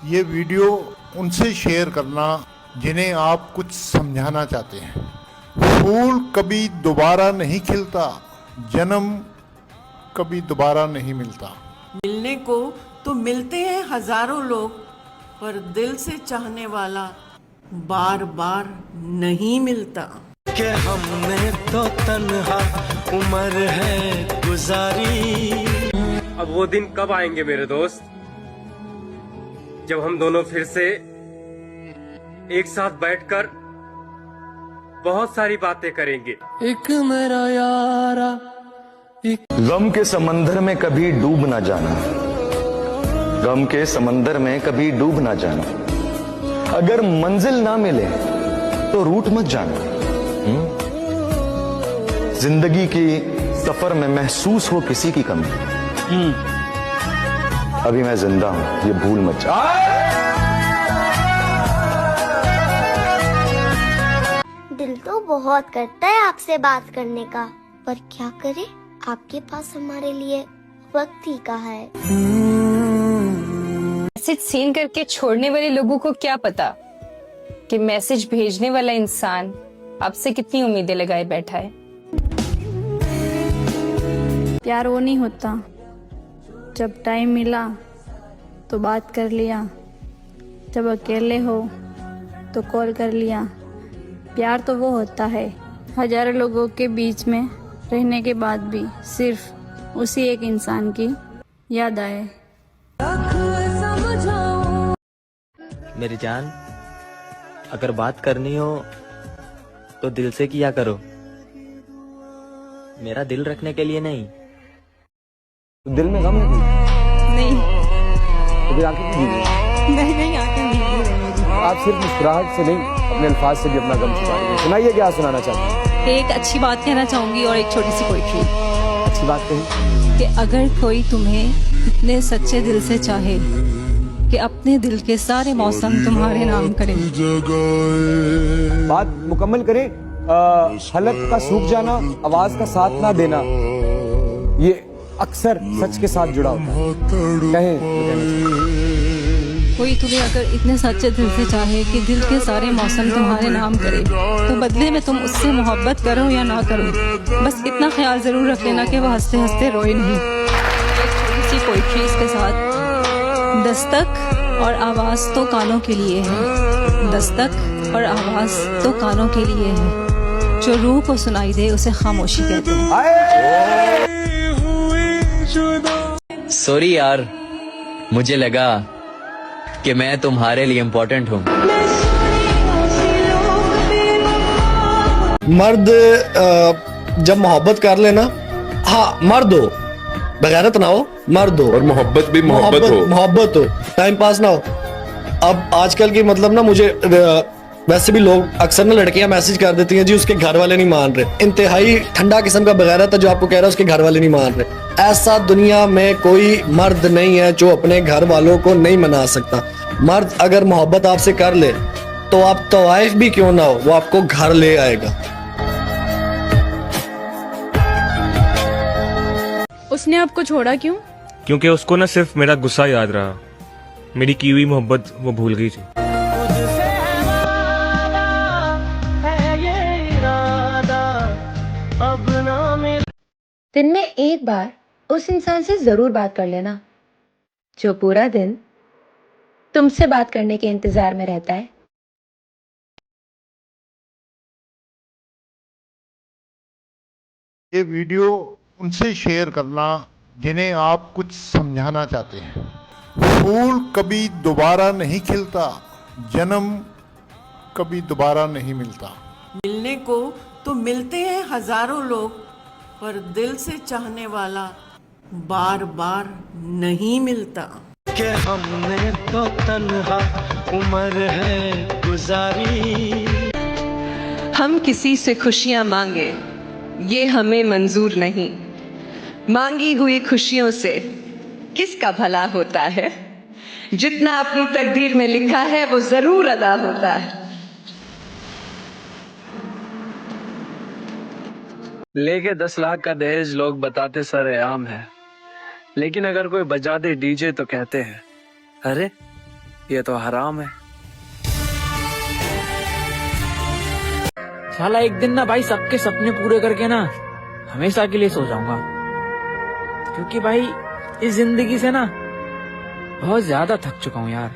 ये वीडियो उनसे शेयर करना जिन्हें आप कुछ समझाना चाहते हैं। फूल कभी दोबारा नहीं खिलता, जन्म कभी दोबारा नहीं मिलता। मिलने को तो मिलते हैं हजारों लोग, पर दिल से चाहने वाला बार बार नहीं मिलता। कि हमने तो तन्हा उम्र है गुजारी। अब वो दिन कब आएंगे मेरे दोस्त, जब हम दोनों फिर से एक साथ बैठकर बहुत सारी बातें करेंगे। एक मेरा यारा, गम के समंदर में कभी डूब ना जाना, गम के समंदर में कभी डूब ना जाना। अगर मंजिल ना मिले तो रूठ मत जाना। जिंदगी की सफर में महसूस हो किसी की कमी, अभी मैं जिंदा हूं, ये भूल मत जा। दिल तो बहुत करता है आपसे बात करने का, पर क्या करे, आपके पास हमारे लिए वक्त ही कहाँ है। मैसेज सेंड करके छोड़ने वाले लोगों को क्या पता कि मैसेज भेजने वाला इंसान आपसे कितनी उम्मीदें लगाए बैठा है। प्यार वो नहीं होता जब टाइम मिला तो बात कर लिया, जब अकेले हो तो कॉल कर लिया। प्यार तो वो होता है हजारों लोगों के बीच में रहने के बाद भी सिर्फ उसी एक इंसान की याद आए। मेरी जान, अगर बात करनी हो तो दिल से किया करो, मेरा दिल रखने के लिए नहीं। दिल में गम है नहीं तो फिर आंखें क्यों भीग रही हैं? नहीं आके नहीं। आप सिर्फ मुस्कुराहट से नहीं, अपने अल्फाज से भी अपना गम छुपा रही हैं। सुनाइए, क्या सुनाना चाहते हैं? एक अच्छी बात कहना चाहूंगी और एक छोटी सी पोइट्री अच्छी बात कही कि अगर कोई तुम्हें इतने सच्चे दिल से चाहे कि अपने दिल के सारे मौसम तुम्हारे नाम करें। बात मुकम्मल करें। हलक का सूख जाना, आवाज का साथ ना देना, ये अक्सर सच के साथ जुड़ा होता है। कहें कोई तुम्हें अगर इतने सच्चे दिल से चाहे कि दिल के सारे मौसम तुम्हारे नाम करे, तो बदले में तुम उससे मोहब्बत करो या ना करो, बस इतना ख्याल जरूर रख लेना कि वो हंसते हंसते रोए नहीं। एक छोटी सी पोइट्री इसके साथ। दस्तक और आवाज तो कानों के लिए है, दस्तक और आवाज तो कानों के लिए है, जो रूह को सुनाई दे उसे खामोशी कहते हैं। सॉरी यार, मुझे लगा कि मैं तुम्हारे लिए इम्पोर्टेंट हूँ। मर्द जब मोहब्बत कर लेना, हाँ मर्द हो, बगैरत ना हो, मर्द हो, और मोहब्बत भी मोहब्बत हो, टाइम पास ना हो। अब आजकल की मतलब ना, मुझे वैसे भी लोग अक्सर ना लड़कियां मैसेज कर देती हैं जी उसके घर वाले नहीं मान रहे। इंतहाई ठंडा किस्म का बगैरत है जो आपको कह रहा है उसके घर वाले नहीं मान रहे। ऐसा दुनिया में कोई मर्द नहीं है जो अपने घर वालों को नहीं मना सकता। मर्द अगर मोहब्बत आपसे कर ले तो आप तवाइफ भी क्यों ना हो, वो आपको घर ले आएगा। उसने आपको छोड़ा क्यों? क्योंकि उसको न सिर्फ मेरा गुस्सा याद रहा, मेरी की हुई मोहब्बत वो भूल गई थी। दिन में एक बार उस इंसान से जरूर बात कर लेना जो पूरा दिन तुमसे बात करने के इंतजार में रहता है। ये वीडियो उनसे शेयर करना जिन्हें आप कुछ समझाना चाहते हैं। फूल कभी दोबारा नहीं खिलता, जन्म कभी दोबारा नहीं मिलता। मिलने को तो मिलते हैं हजारों लोग, पर दिल से चाहने वाला बार बार नहीं मिलता। कि हमने तो तन्हा उम्र है गुजारी। हम किसी से खुशियां मांगे ये हमें मंजूर नहीं, मांगी हुई खुशियों से किसका भला होता है। जितना अपनी तकदीर में लिखा है वो जरूर अदा होता है। लेके 10 लाख का दहेज लोग बताते सरेआम है, लेकिन अगर कोई बजा दे डीजे तो कहते हैं अरे ये तो हराम है। साला एक दिन ना भाई सबके सपने पूरे करके ना हमेशा के लिए सो जाऊंगा, क्योंकि भाई इस जिंदगी से ना बहुत ज्यादा थक चुका हूँ यार।